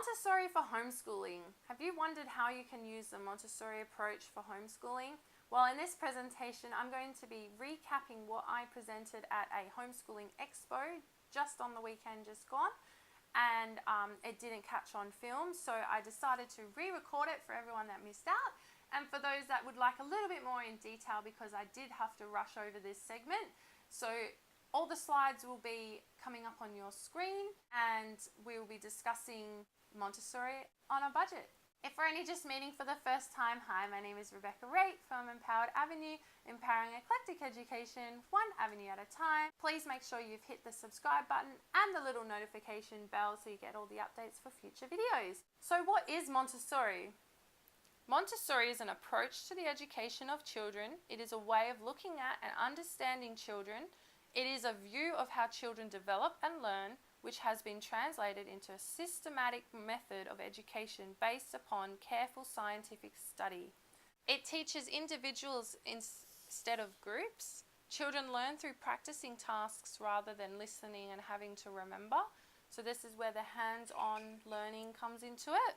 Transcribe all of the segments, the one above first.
Montessori for homeschooling. Have you wondered how you can use the Montessori approach for homeschooling? Well, in this presentation, I'm going to be recapping what I presented at a homeschooling expo just on the weekend just gone. And it didn't catch on film, so I decided to re-record it for everyone that missed out and for those that would like a little bit more in detail, because I did have to rush over this segment. So all the slides will be coming up on your screen and we will be discussing Montessori on a budget. If we're only just meeting for the first time, hi, my name is Rebecca Raitt from Empowered Avenue, empowering eclectic education, one avenue at a time. Please make sure you've hit the subscribe button and the little notification bell so you get all the updates for future videos. So what is Montessori? Montessori is an approach to the education of children. It is a way of looking at and understanding children. It is a view of how children develop and learn, which has been translated into a systematic method of education based upon careful scientific study. It teaches individuals instead of groups. Children learn through practicing tasks rather than listening and having to remember. So this is where the hands-on learning comes into it.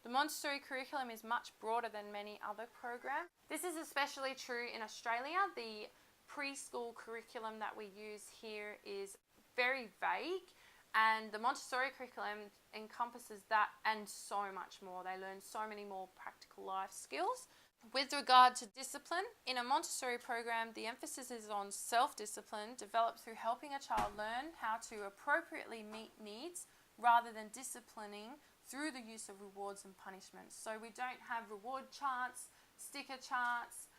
The Montessori curriculum is much broader than many other programs. This is especially true in Australia. The preschool curriculum that we use here is very vague, and the Montessori curriculum encompasses that and so much more. They learn so many more practical life skills. With regard to discipline, in a Montessori program, the emphasis is on self-discipline developed through helping a child learn how to appropriately meet needs rather than disciplining through the use of rewards and punishments. So we don't have reward charts, sticker charts,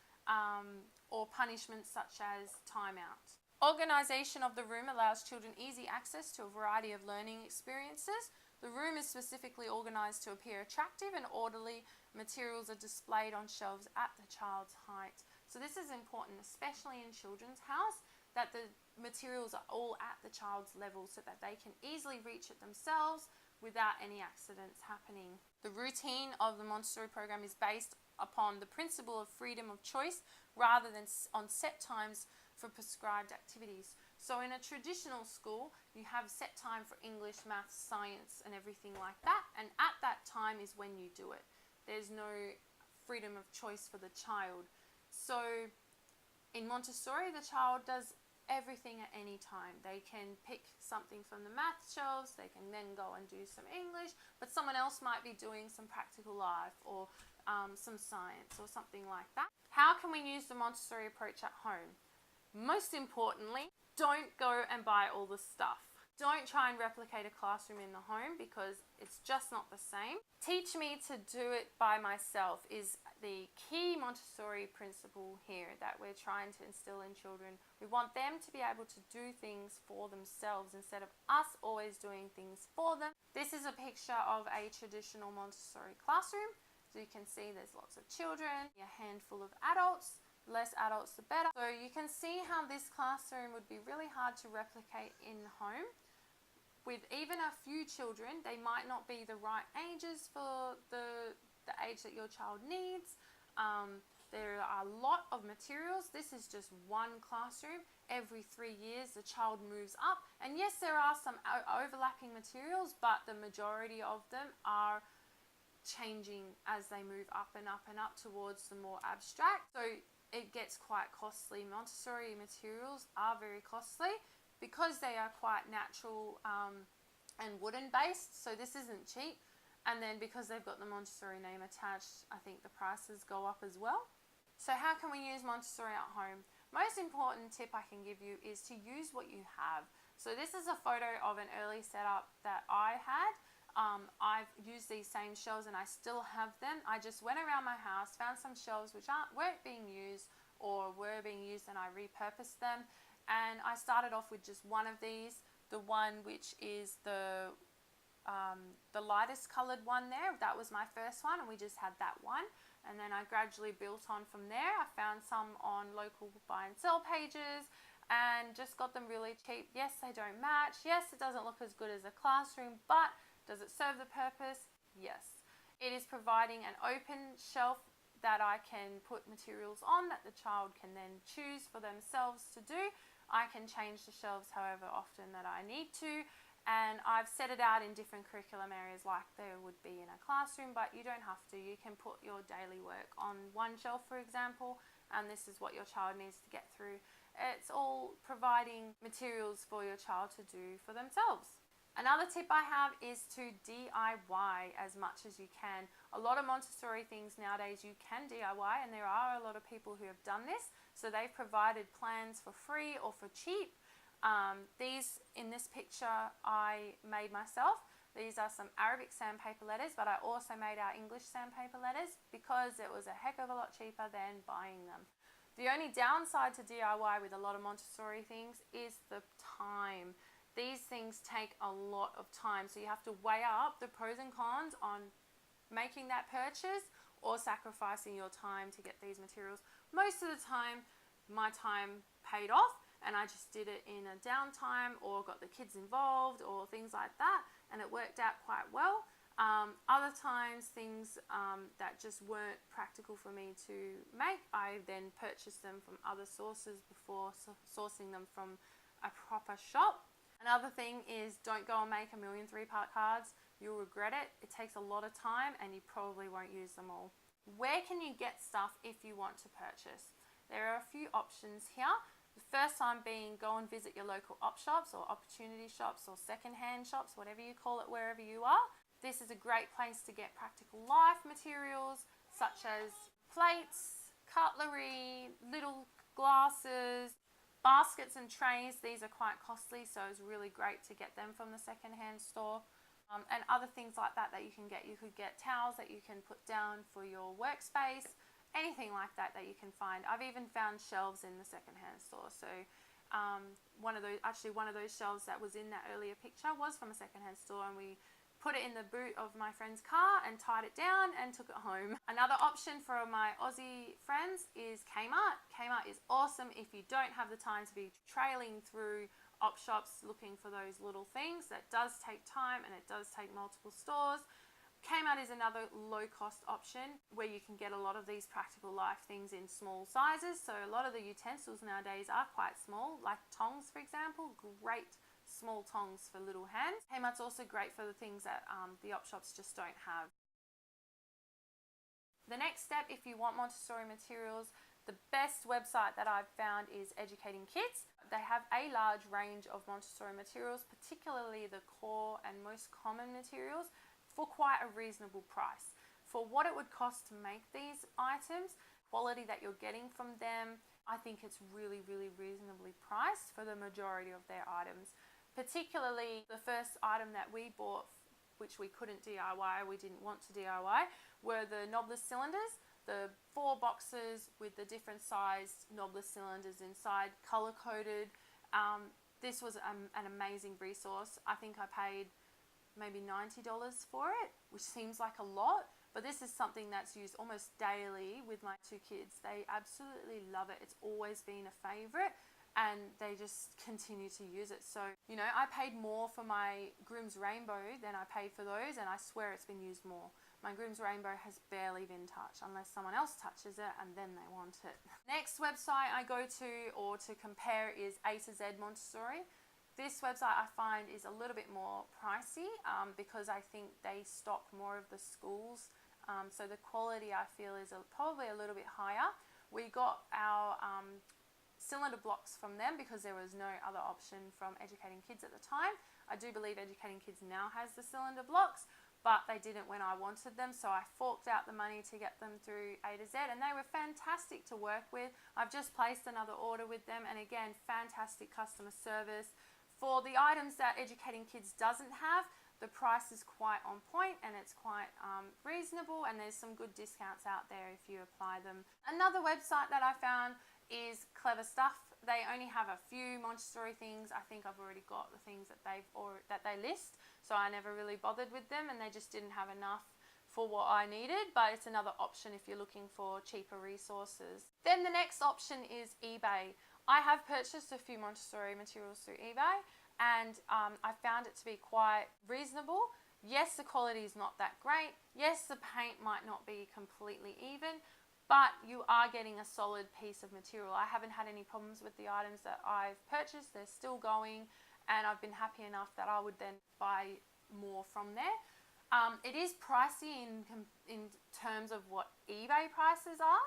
or punishments such as timeout. Organisation of the room allows children easy access to a variety of learning experiences. The room is specifically organised to appear attractive and orderly. Materials are displayed on shelves at the child's height. So this is important, especially in children's house, that the materials are all at the child's level so that they can easily reach it themselves without any accidents happening. The routine of the Montessori program is based upon the principle of freedom of choice rather than on set times for prescribed activities. So in a traditional school, you have set time for English, maths, science and everything like that, and at that time is when you do it. There's no freedom of choice for the child. So in Montessori, the child does everything at any time. They can pick something from the math shelves, they can then go and do some English, but someone else might be doing some practical life or some science or something like that. How can we use the Montessori approach at home? Most importantly, don't go and buy all the stuff. Don't try and replicate a classroom in the home because it's just not the same. Teach me to do it by myself is the key Montessori principle here that we're trying to instill in children. We want them to be able to do things for themselves instead of us always doing things for them. This is a picture of a traditional Montessori classroom. So you can see there's lots of children, a handful of adults. Less adults the better. So you can see how this classroom would be really hard to replicate in home. With even a few children, they might not be the right ages for the age that your child needs. There are a lot of materials. This is just one classroom. Every 3 years the child moves up, and yes, there are some overlapping materials, but the majority of them are changing as they move up and up and up towards the more abstract. So it gets quite costly. Montessori materials are very costly because they are quite natural and wooden based, so this isn't cheap. And then because they've got the Montessori name attached, I think the prices go up as well. So how can we use Montessori at home? Most important tip I can give you is to use what you have. So this is a photo of an early setup that I had. I've used these same shelves and I still have them. I just went around my house, found some shelves which weren't being used or were being used, and I repurposed them. And I started off with just one of these, the one which is the lightest coloured one there. That was my first one, and we just had that one. And then I gradually built on from there. I found some on local buy and sell pages and just got them really cheap. Yes, they don't match. Yes, it doesn't look as good as a classroom, but does it serve the purpose? Yes. It is providing an open shelf that I can put materials on that the child can then choose for themselves to do. I can change the shelves however often that I need to, and I've set it out in different curriculum areas like there would be in a classroom, but you don't have to. You can put your daily work on one shelf, for example, and this is what your child needs to get through. It's all providing materials for your child to do for themselves. Another tip I have is to DIY as much as you can. A lot of Montessori things nowadays you can DIY, and there are a lot of people who have done this. So they've provided plans for free or for cheap. These in this picture I made myself. These are some Arabic sandpaper letters, but I also made our English sandpaper letters because it was a heck of a lot cheaper than buying them. The only downside to DIY with a lot of Montessori things is the time. These things take a lot of time, so you have to weigh up the pros and cons on making that purchase or sacrificing your time to get these materials. Most of the time, my time paid off, and I just did it in a downtime or got the kids involved or things like that, and it worked out quite well. Other times, things that just weren't practical for me to make, I then purchased them from other sources before sourcing them from a proper shop. Another thing is, don't go and make a million 3-part cards. You'll regret it. It takes a lot of time and you probably won't use them all. Where can you get stuff if you want to purchase? There are a few options here. The first time being, go and visit your local op shops or opportunity shops or second-hand shops, whatever you call it, wherever you are. This is a great place to get practical life materials such as plates, cutlery, little glasses, baskets and trays. These are quite costly, so it's really great to get them from the second-hand store. And other things like that you can get. You could get towels that you can put down for your workspace. Anything like that you can find. I've even found shelves in the second-hand store. So one of those shelves that was in that earlier picture was from a second-hand store, and we put it in the boot of my friend's car and tied it down and took it home. Another option for my Aussie friends is Kmart. Kmart is awesome if you don't have the time to be trailing through op shops looking for those little things. That does take time and it does take multiple stores. Kmart is another low-cost option where you can get a lot of these practical life things in small sizes. So a lot of the utensils nowadays are quite small, like tongs, for example. Great small tongs for little hands. Kmart's also great for the things that the op shops just don't have. The next step, if you want Montessori materials, the best website that I've found is Educating Kids. They have a large range of Montessori materials, particularly the core and most common materials, for quite a reasonable price. For what it would cost to make these items, quality that you're getting from them, I think it's really, really reasonably priced for the majority of their items. Particularly the first item that we bought, which we couldn't DIY, we didn't want to DIY, were the knobless cylinders. The 4 boxes with the different sized knobless cylinders inside, color-coded. This was an amazing resource. I think I paid maybe $90 for it, which seems like a lot, but this is something that's used almost daily with my 2 kids. They absolutely love it. It's always been a favorite, and they just continue to use it. So, you know, I paid more for my Grimm's Rainbow than I paid for those, and I swear it's been used more. My Grimm's Rainbow has barely been touched unless someone else touches it and then they want it. Next website I go to or to compare is A to Z Montessori. This website I find is a little bit more pricey because I think they stock more of the schools. So the quality I feel is probably a little bit higher. We got our cylinder blocks from them because there was no other option from Educating Kids at the time. I do believe Educating Kids now has the cylinder blocks, but they didn't when I wanted them, so I forked out the money to get them through A to Z, and they were fantastic to work with. I've just placed another order with them, and again, fantastic customer service. For the items that Educating Kids doesn't have, the price is quite on point and it's quite reasonable, and there's some good discounts out there if you apply them. Another website that I found is Clever Stuff. They only have a few Montessori things. I think I've already got the things that they list, so I never really bothered with them, and they just didn't have enough for what I needed, but it's another option if you're looking for cheaper resources. Then the next option is eBay. I have purchased a few Montessori materials through eBay, and I found it to be quite reasonable. Yes, the quality is not that great. Yes, the paint might not be completely even, but you are getting a solid piece of material. I haven't had any problems with the items that I've purchased. They're still going, and I've been happy enough that I would then buy more from there. It is pricey in terms of what eBay prices are,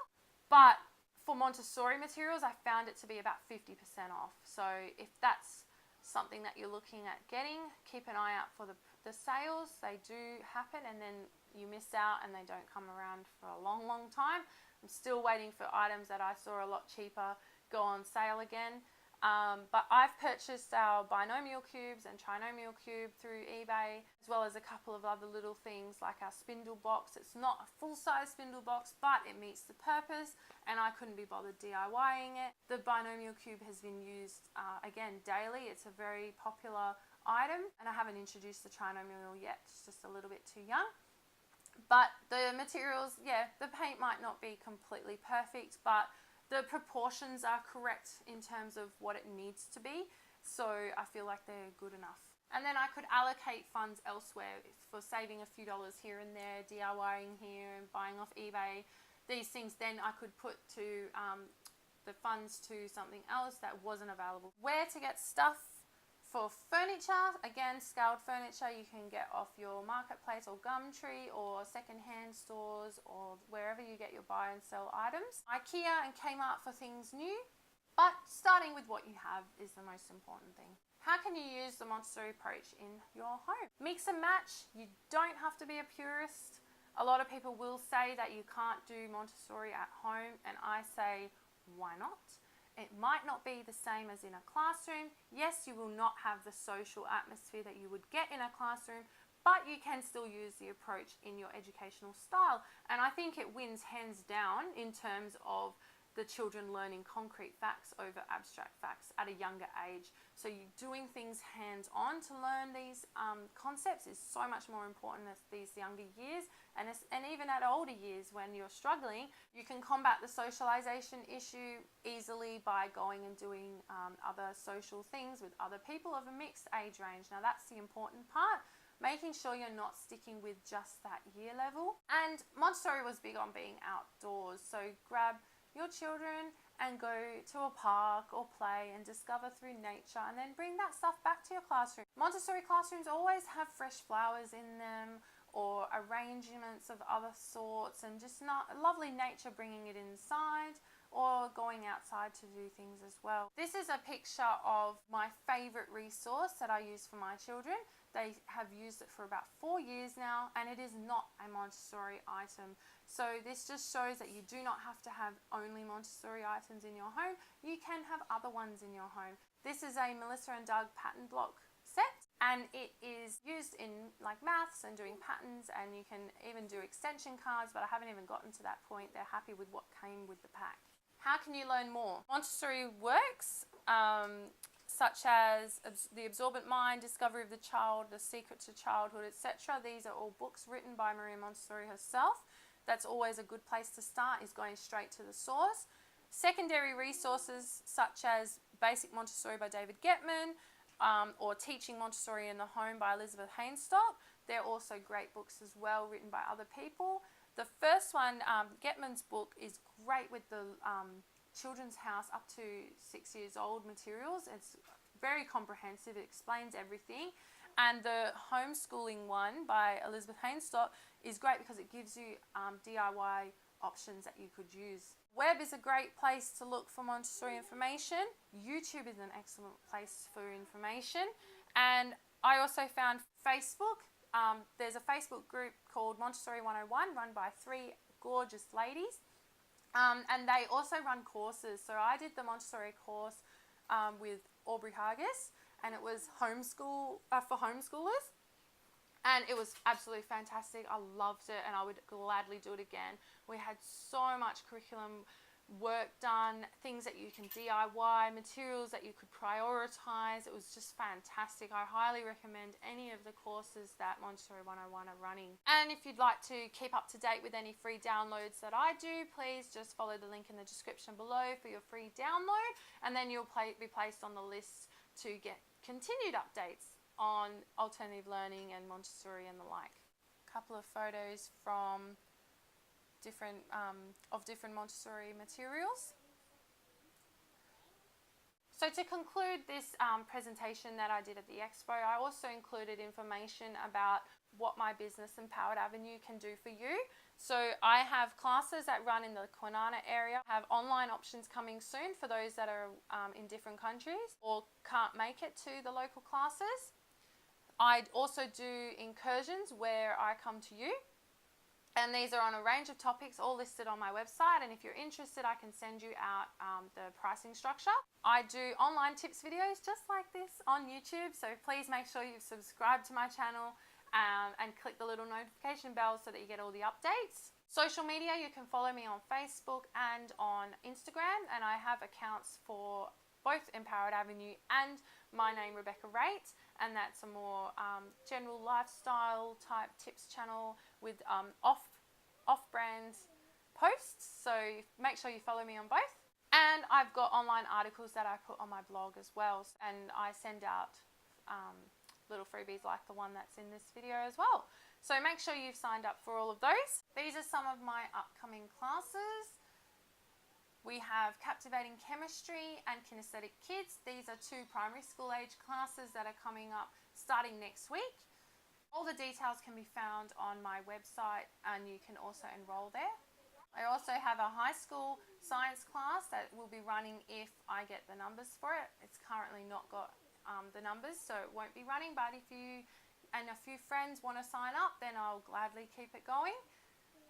but for Montessori materials, I found it to be about 50% off. So if that's something that you're looking at getting, keep an eye out for the sales. They do happen, and then you miss out and they don't come around for a long, long time. I'm still waiting for items that I saw a lot cheaper go on sale again. But I've purchased our binomial cubes and trinomial cube through eBay, as well as a couple of other little things like our spindle box. It's not a full-size spindle box, but it meets the purpose, and I couldn't be bothered DIYing it. The binomial cube has been used, again, daily. It's a very popular item, and I haven't introduced the trinomial yet. It's just a little bit too young. But the materials, yeah, the paint might not be completely perfect, but the proportions are correct in terms of what it needs to be, so I feel like they're good enough. And then I could allocate funds elsewhere for saving a few dollars here and there, DIYing here and buying off eBay. These things then I could put to the funds to something else that wasn't available. Where to get stuff for furniture, again, scaled furniture you can get off your marketplace or Gumtree or secondhand stores or wherever you get your buy and sell items. IKEA and Kmart for things new, but starting with what you have is the most important thing. How can you use the Montessori approach in your home? Mix and match. You don't have to be a purist. A lot of people will say that you can't do Montessori at home, and I say, why not? It might not be the same as in a classroom. Yes, you will not have the social atmosphere that you would get in a classroom, but you can still use the approach in your educational style. And I think it wins hands down in terms of the children learning concrete facts over abstract facts at a younger age. So you doing things hands-on to learn these concepts is so much more important at these younger years, and even at older years when you're struggling, you can combat the socialization issue easily by going and doing other social things with other people of a mixed age range. Now that's the important part, making sure you're not sticking with just that year level. And Montessori was big on being outdoors, so grab your children and go to a park or play and discover through nature, and then bring that stuff back to your classroom. Montessori classrooms always have fresh flowers in them or arrangements of other sorts, and just lovely nature, bringing it inside or going outside to do things as well. This is a picture of my favorite resource that I use for my children. They have used it for about 4 years now, and it is not a Montessori item. So this just shows that you do not have to have only Montessori items in your home. You can have other ones in your home. This is a Melissa and Doug pattern block set, and it is used in like maths and doing patterns, and you can even do extension cards, but I haven't even gotten to that point. They're happy with what came with the pack. How can you learn more? Montessori works, such as The Absorbent Mind, Discovery of the Child, The Secret to Childhood, etc. These are all books written by Maria Montessori herself. That's always a good place to start, is going straight to the source. Secondary resources such as Basic Montessori by David Getman, or Teaching Montessori in the Home by Elizabeth Hainstock. They're also great books as well, written by other people. The first one, Getman's book, is great with the children's house up to 6 years old materials. It's very comprehensive, it explains everything. And the homeschooling one by Elizabeth Hainstock is great because it gives you DIY options that you could use. Web is a great place to look for Montessori information. YouTube is an excellent place for information. And I also found Facebook. There's a Facebook group called Montessori 101 run by 3 gorgeous ladies. And they also run courses. So I did the Montessori course with Aubrey Hargis, and it was homeschool for homeschoolers, and it was absolutely fantastic. I loved it, and I would gladly do it again. We had so much curriculum work done, things that you can DIY, materials that you could prioritize. It was just fantastic. I highly recommend any of the courses that Montessori 101 are running. And if you'd like to keep up to date with any free downloads that I do, please just follow the link in the description below for your free download, and then you'll be placed on the list to get continued updates on alternative learning and Montessori and the like. A couple of photos from different Montessori materials. So to conclude this presentation that I did at the Expo, I also included information about what my business Empowered Avenue can do for you. So I have classes that run in the Kwinana area, have online options coming soon for those that are in different countries or can't make it to the local classes. I also do incursions where I come to you. And these are on a range of topics, all listed on my website. And if you're interested, I can send you out the pricing structure. I do online tips videos just like this on YouTube. So please make sure you've subscribed to my channel and click the little notification bell so that you get all the updates. Social media, you can follow me on Facebook and on Instagram. And I have accounts for both Empowered Avenue and my name, Rebecca Rate. And that's a more general lifestyle type tips channel with off-brand posts. So make sure you follow me on both. And I've got online articles that I put on my blog as well. And I send out little freebies like the one that's in this video as well. So make sure you've signed up for all of those. These are some of my upcoming classes. We have Captivating Chemistry and Kinesthetic Kids. These are 2 primary school age classes that are coming up starting next week. All the details can be found on my website and you can also enroll there. I also have a high school science class that will be running if I get the numbers for it. It's currently not got the numbers, so it won't be running, but if you and a few friends want to sign up, then I'll gladly keep it going.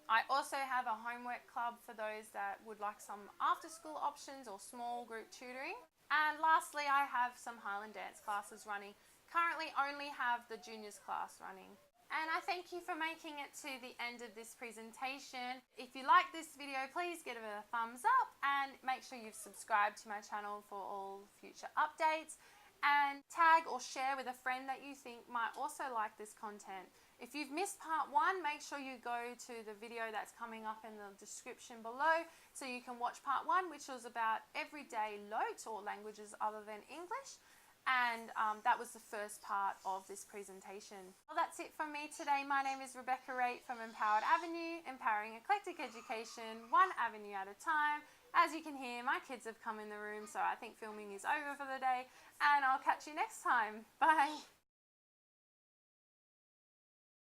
I also have a homework club for those that would like some after school options or small group tutoring. And lastly, I have some Highland dance classes running. Currently only have the juniors class running. And I thank you for making it to the end of this presentation. If you like this video, please give it a thumbs up and make sure you've subscribed to my channel for all future updates. And tag or share with a friend that you think might also like this content. If you've missed part 1, make sure you go to the video that's coming up in the description below so you can watch part 1, which was about everyday lots or languages other than English. And that was the first part of this presentation. Well, that's it from me today. My name is Rebecca Rate from Empowered Avenue, empowering eclectic education, one avenue at a time. As you can hear, my kids have come in the room, so I think filming is over for the day. And I'll catch you next time. Bye.